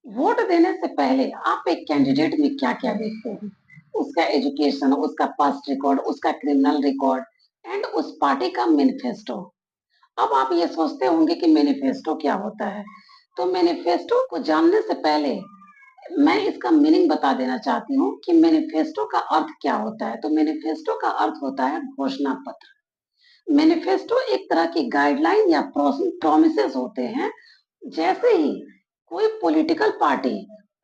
Vote देने से पहले आप एक कैंडिडेट में क्या-क्या देखते हैं? उसका एजुकेशन, उसका पास्ट रिकॉर्ड, उसका क्रिमिनल रिकॉर्ड एंड उस पार्टी का मैनिफेस्टो। अब आप ये सोचते होंगे कि मैनिफेस्टो क्या होता है? तो मैनिफेस्टो को जानने से पहले मैं इसका मीनिंग बता देना चाहती हूँ कि मैनिफेस्टो का अर्थ क्या होता है। तो मैनिफेस्टो का अर्थ होता है घोषणा पत्र। मैनिफेस्टो एक तरह की गाइडलाइन या प्रोमिसेस होते हैं। जैसे ही कोई पॉलिटिकल पार्टी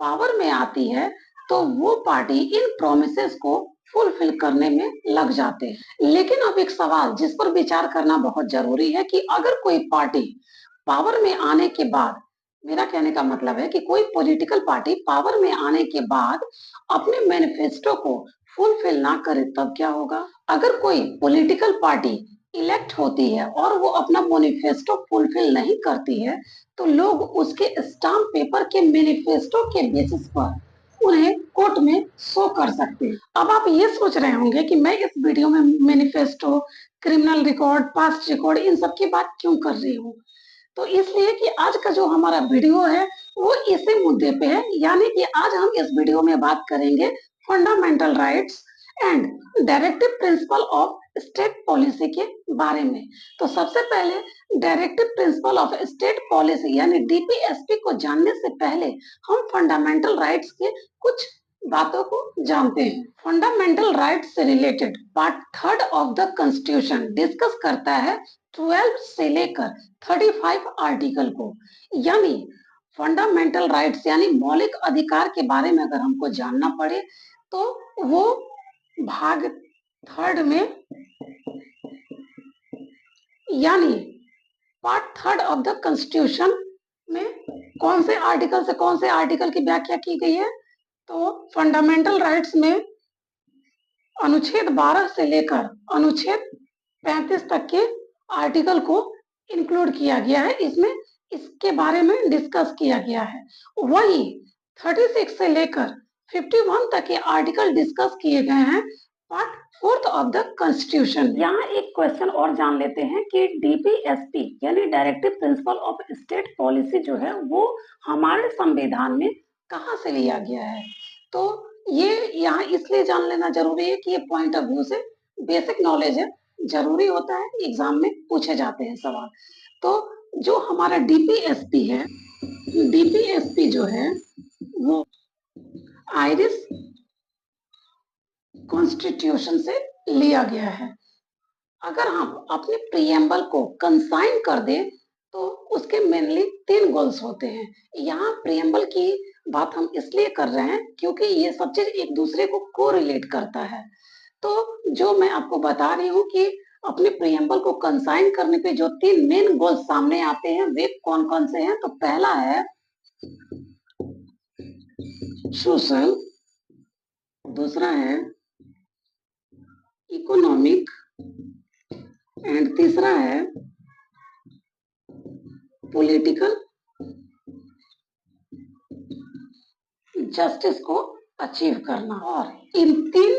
पावर में आती है तो वो पार्टी इन प्रोमिसेस को फुलफिल करने में लग जाते हैं। लेकिन अब एक सवाल जिस पर विचार करना बहुत जरूरी है कि अगर कोई पार्टी पावर में आने के बाद, मेरा कहने का मतलब है कि कोई पॉलिटिकल पार्टी पावर में आने के बाद अपने मैनिफेस्टो को फुलफिल ना करे तब क्या होगा? अगर कोई पॉलिटिकल पार्टी इलेक्ट होती है और वो अपना मैनिफेस्टो फुलफिल नहीं करती है तो लोग उसके स्टाम्प पेपर के मैनिफेस्टो के बेसिस पर उन्हें कोर्ट में शो कर सकते हैं। अब आप ये सोच रहे होंगे कि मैं इस वीडियो में manifesto, criminal record, past record in सब की बात क्यों कर रही हूँ? तो इसलिए कि आज का जो हमारा वीडियो है वो इसी मुद्दे पे है, यानी कि आज हम इस वीडियो में बात करेंगे fundamental rights and directive principle of state policy के बारे में। तो सबसे पहले directive principle of state policy यानी डीपीएसपी को जानने से पहले हम फंडामेंटल राइट्स के कुछ बातों को जानते हैं। फंडामेंटल राइट्स से related part 3 of the constitution discuss करता है 12 से लेकर 35 आर्टिकल को। यानी फंडामेंटल राइट्स यानी मौलिक अधिकार के बारे में अगर हमको जानना पड़े तो वो भाग 3 में यानी पार्ट 3 ऑफ द कॉन्स्टिट्यूशन में कौन से आर्टिकल से कौन से आर्टिकल की व्याख्या की गई है? तो फंडामेंटल राइट्स में अनुच्छेद 12 से लेकर अनुच्छेद 35 तक के आर्टिकल को इंक्लूड किया गया है। इसमें इसके बारे में डिस्कस किया गया है। वही 36 से लेकर 51 तक के आर्टिकल डिस्कस किए गए हैं पार्ट 4 ऑफ द कॉन्स्टिट्यूशन। यहाँ एक क्वेश्चन और जान लेते हैं कि डीपीएसपी यानी directive principle of state policy जो है वो हमारे संविधान में कहाँ से लिया गया है? तो ये यहाँ इसलिए जान लेना जरूरी है कि ये पॉइंट ऑफ व्यू से बेसिक नॉलेज है, जरूरी होता है, एग्जाम में पूछे जाते हैं सवाल। तो जो हमारा डीपीएसपी है, डीपीएसपी जो है वो आयरिश कॉन्स्टिट्यूशन से लिया गया है। अगर हम अपने प्रीएम्बल को कंसाइन कर दें तो उसके मेनली 3 गोल्स होते हैं। यहाँ प्रीएम्बल की बात हम इसलिए कर रहे हैं क्योंकि ये सब चीज एक दूसरे को कोरिलेट करता है। तो जो मैं आपको बता रही हूँ कि अपने प्रीएम्बल को कंसाइन करने पे जो 3 मेन गोल्स सामने आते हैं वे कौन-कौन से हैं? तो पहला है सोशल, दूसरा है इकोनॉमिक एंड तीसरा है पॉलिटिकल जस्टिस को अचीव करना। और इन 3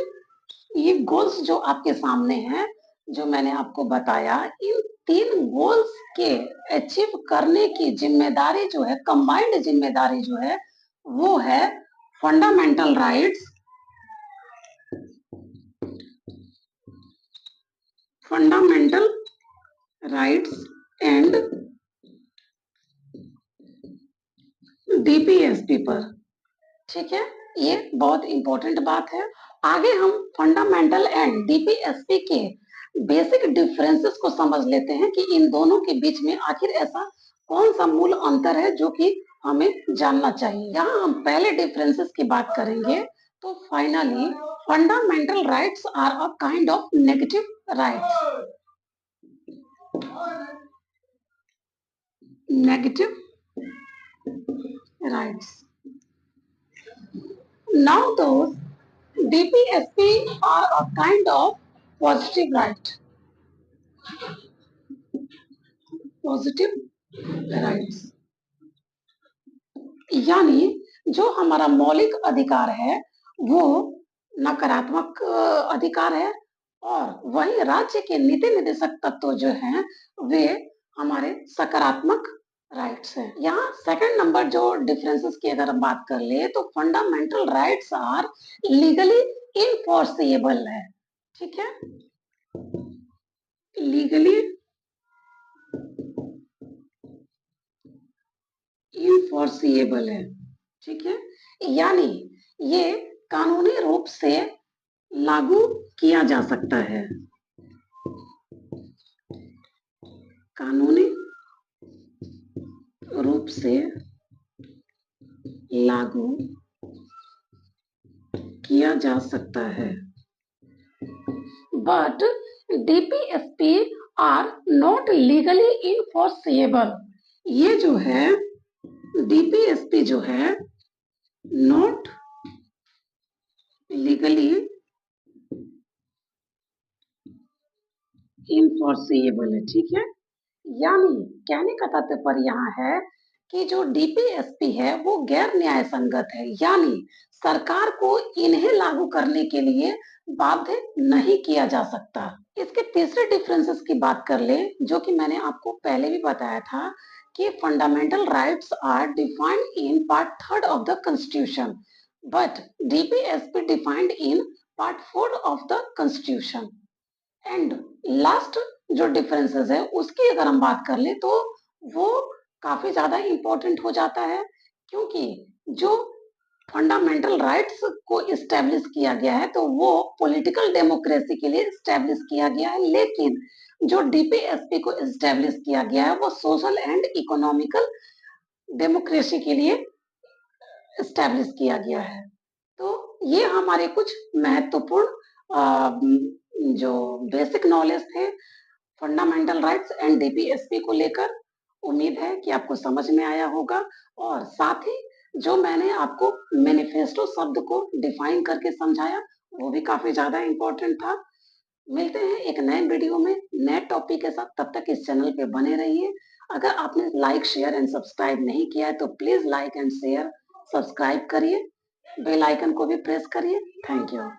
ये गोल्स जो आपके सामने हैं, जो मैंने आपको बताया, इन 3 गोल्स के अचीव करने की जिम्मेदारी जो है, कंबाइंड जिम्मेदारी जो है, वो है fundamental rights, fundamental rights and DPSP पर। ठीक है, ये बहुत इंपॉर्टेंट बात है। आगे हम फंडामेंटल एंड डीपीएसपी के बेसिक डिफरेंसेस को समझ लेते हैं कि इन दोनों के बीच में आखिर ऐसा कौन सा मूल अंतर है जो कि हमें जानना चाहिए। यहाँ हम पहले डिफरेंसेस की बात करेंगे। तो finally fundamental rights are a kind of negative rights. Negative rights. Now those DPSP are a kind of positive right. Positive rights. यानी जो हमारा मौलिक अधिकार है वो नकारात्मक अधिकार है और वही राज्य के नीति निर्देशक तत्व जो हैं वे हमारे सकारात्मक राइट्स है। यहाँ सेकंड नंबर जो डिफरेंसेस की अगर हम बात कर ले तो fundamental rights are legally enforceable है, ठीक है, लीगली इनफोर्सिएबल है, ठीक है, यानी ये कानूनी रूप से लागू किया जा सकता है, कानूनी रूप से लागू किया जा सकता है, but DPSP are not legally enforceable. ये जो है डीपीएसपी जो है नॉट लीगली इनफोर्सिएबल है, ठीक है, यानी कहने का तात्पर्य यहाँ है कि जो डीपीएसपी है वो गैर न्याय संगत है, यानी सरकार को इन्हें लागू करने के लिए बाध्य नहीं किया जा सकता। इसके तीसरे डिफरेंसेस की बात कर ले, जो कि मैंने आपको पहले भी बताया था कि fundamental rights are defined in part 3 of the constitution, but DPSP defined in part 4 of the constitution. And last जो डिफरेंसेस है उसकी अगर हम बात कर ले तो वो काफी ज्यादा इंपॉर्टेंट हो जाता है, क्योंकि जो फंडामेंटल राइट्स को इस्टेब्लिश किया गया है तो वो पॉलिटिकल डेमोक्रेसी के लिए इस्टेब्लिश किया गया है, लेकिन जो डीपीएसपी को इस्टेब्लिश किया गया है वो सोशल एंड इकोनॉमिकल डेमोक्रेसी के लिए इस्टेब्लिश किया गया है। तो ये हमारे कुछ महत्वपूर्ण जो बेसिक नॉलेज थे फंडामेंटल राइट्स एंड डीपीएसपी को लेकर। उम्मीद है कि आपको समझ में आया होगा, और साथ ही जो मैंने आपको मैनिफेस्टो शब्द को डिफाइन करके समझाया वो भी काफी ज्यादा इंपॉर्टेंट था। मिलते हैं एक नए वीडियो में नए टॉपिक के साथ, तब तक इस चैनल पे बने रहिए। अगर आपने लाइक शेयर एंड सब्सक्राइब नहीं किया है तो please like and share subscribe करिए, बेल आइकन को भी प्रेस करिए। Thank you.